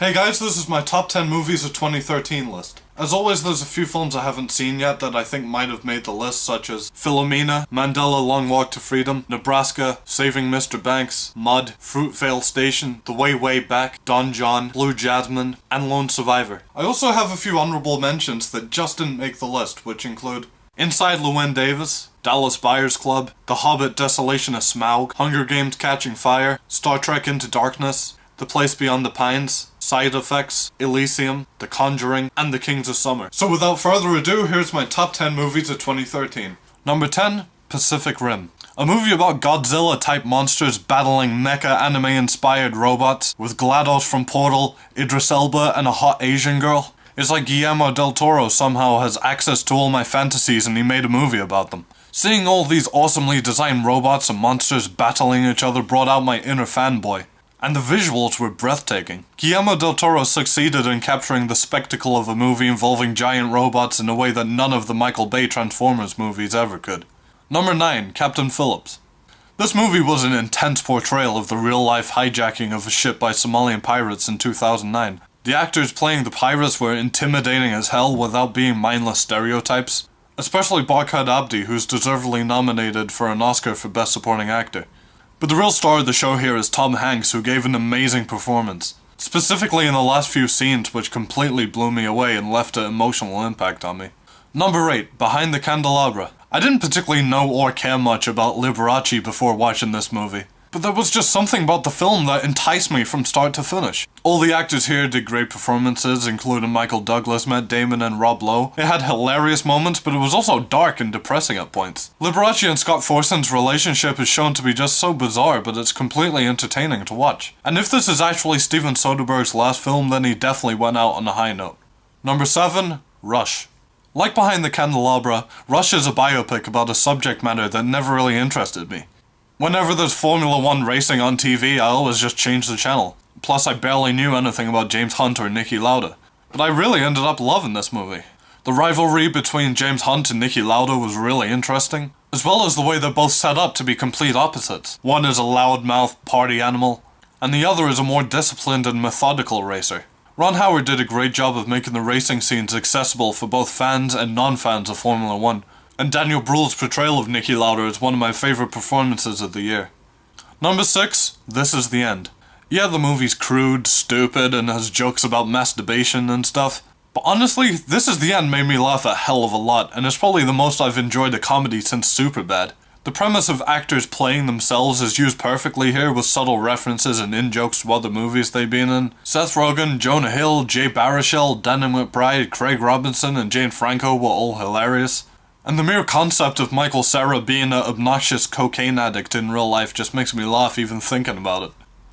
Hey guys, this is my top 10 movies of 2013 list. As always, there's a few films I haven't seen yet that I think might have made the list, such as Philomena, Mandela Long Walk to Freedom, Nebraska, Saving Mr. Banks, Mud, Fruitvale Station, The Way Way Back, Don John, Blue Jasmine, and Lone Survivor. I also have a few honorable mentions that just didn't make the list, which include Inside Llewyn Davis, Dallas Buyers Club, The Hobbit Desolation of Smaug, Hunger Games Catching Fire, Star Trek Into Darkness, The Place Beyond the Pines, Side Effects, Elysium, The Conjuring, and The Kings of Summer. So without further ado, here's my top 10 movies of 2013. Number 10, Pacific Rim. A movie about Godzilla-type monsters battling mecha anime-inspired robots, with GLaDOS from Portal, Idris Elba, and a hot Asian girl. It's like Guillermo del Toro somehow has access to all my fantasies and he made a movie about them. Seeing all these awesomely designed robots and monsters battling each other brought out my inner fanboy. And the visuals were breathtaking. Guillermo del Toro succeeded in capturing the spectacle of a movie involving giant robots in a way that none of the Michael Bay Transformers movies ever could. Number 9, Captain Phillips. This movie was an intense portrayal of the real-life hijacking of a ship by Somalian pirates in 2009. The actors playing the pirates were intimidating as hell without being mindless stereotypes, especially Barkhad Abdi, who's deservedly nominated for an Oscar for Best Supporting Actor. But the real star of the show here is Tom Hanks, who gave an amazing performance, specifically in the last few scenes, which completely blew me away and left an emotional impact on me. Number 8, Behind the Candelabra. I didn't particularly know or care much about Liberace before watching this movie, but there was just something about the film that enticed me from start to finish. All the actors here did great performances, including Michael Douglas, Matt Damon, and Rob Lowe. It had hilarious moments, but it was also dark and depressing at points. Liberace and Scott Forson's relationship is shown to be just so bizarre, but it's completely entertaining to watch. And if this is actually Steven Soderbergh's last film, then he definitely went out on a high note. Number 7, Rush. Like Behind the Candelabra, Rush is a biopic about a subject matter that never really interested me. Whenever there's Formula 1 racing on TV, I always just change the channel. Plus, I barely knew anything about James Hunt or Niki Lauda. But I really ended up loving this movie. The rivalry between James Hunt and Niki Lauda was really interesting, as well as the way they're both set up to be complete opposites. One is a loudmouth party animal, and the other is a more disciplined and methodical racer. Ron Howard did a great job of making the racing scenes accessible for both fans and non-fans of Formula 1. And Daniel Bruhl's portrayal of Niki Lauda is one of my favorite performances of the year. Number 6, This Is the End. Yeah, the movie's crude, stupid, and has jokes about masturbation and stuff, but honestly, This Is the End made me laugh a hell of a lot, and it's probably the most I've enjoyed a comedy since Superbad. The premise of actors playing themselves is used perfectly here with subtle references and in-jokes to other movies they've been in. Seth Rogen, Jonah Hill, Jay Baruchel, Danny McBride, Craig Robinson, and Jane Franco were all hilarious. And the mere concept of Michael Cera being an obnoxious cocaine addict in real life just makes me laugh even thinking about it.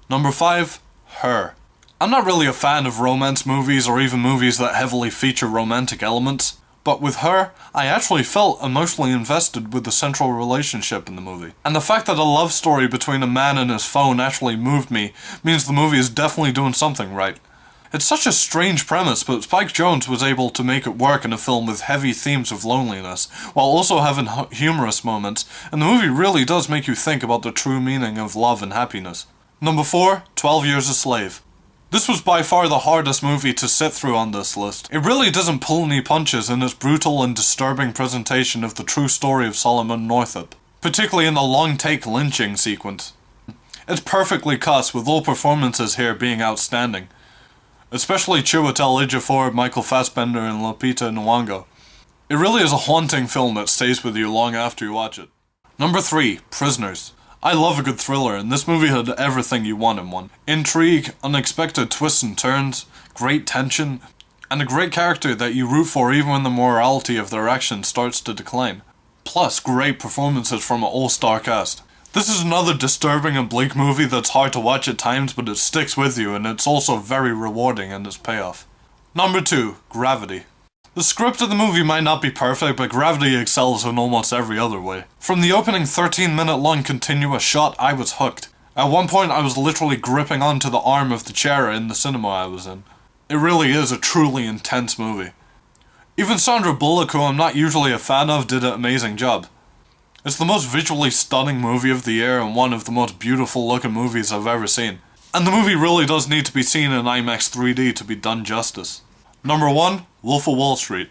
Number 5, Her. I'm not really a fan of romance movies or even movies that heavily feature romantic elements, but with Her, I actually felt emotionally invested with the central relationship in the movie. And the fact that a love story between a man and his phone actually moved me means the movie is definitely doing something right. It's such a strange premise, but Spike Jonze was able to make it work in a film with heavy themes of loneliness, while also having humorous moments, and the movie really does make you think about the true meaning of love and happiness. Number 4, 12 Years a Slave. This was by far the hardest movie to sit through on this list. It really doesn't pull any punches in its brutal and disturbing presentation of the true story of Solomon Northup, particularly in the long-take lynching sequence. It's perfectly cast, with all performances here being outstanding. Especially Chiwetel Ejiofor, Michael Fassbender, and Lupita Nyong'o. It really is a haunting film that stays with you long after you watch it. Number 3, Prisoners. I love a good thriller, and this movie had everything you want in one. Intrigue, unexpected twists and turns, great tension, and a great character that you root for even when the morality of their actions starts to decline. Plus, great performances from an all-star cast. This is another disturbing and bleak movie that's hard to watch at times, but it sticks with you, and it's also very rewarding in its payoff. Number 2, Gravity. The script of the movie might not be perfect, but Gravity excels in almost every other way. From the opening 13-minute long continuous shot, I was hooked. At one point, I was literally gripping onto the arm of the chair in the cinema I was in. It really is a truly intense movie. Even Sandra Bullock, who I'm not usually a fan of, did an amazing job. It's the most visually stunning movie of the year and one of the most beautiful looking movies I've ever seen. And the movie really does need to be seen in IMAX 3D to be done justice. Number 1, Wolf of Wall Street.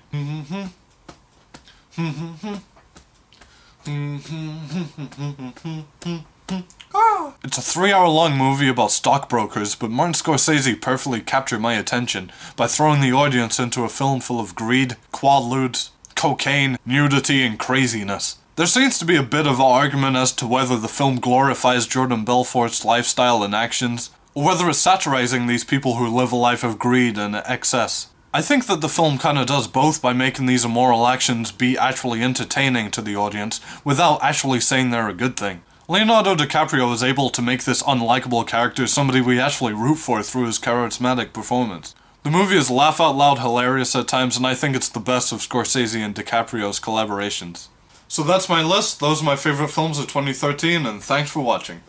It's a 3-hour-long movie about stockbrokers, but Martin Scorsese perfectly captured my attention by throwing the audience into a film full of greed, quaaludes, cocaine, nudity, and craziness. There seems to be a bit of an argument as to whether the film glorifies Jordan Belfort's lifestyle and actions, or whether it's satirizing these people who live a life of greed and excess. I think that the film kinda does both by making these immoral actions be actually entertaining to the audience, without actually saying they're a good thing. Leonardo DiCaprio is able to make this unlikable character somebody we actually root for through his charismatic performance. The movie is laugh-out-loud hilarious at times, and I think it's the best of Scorsese and DiCaprio's collaborations. So that's my list, those are my favorite films of 2013, and thanks for watching.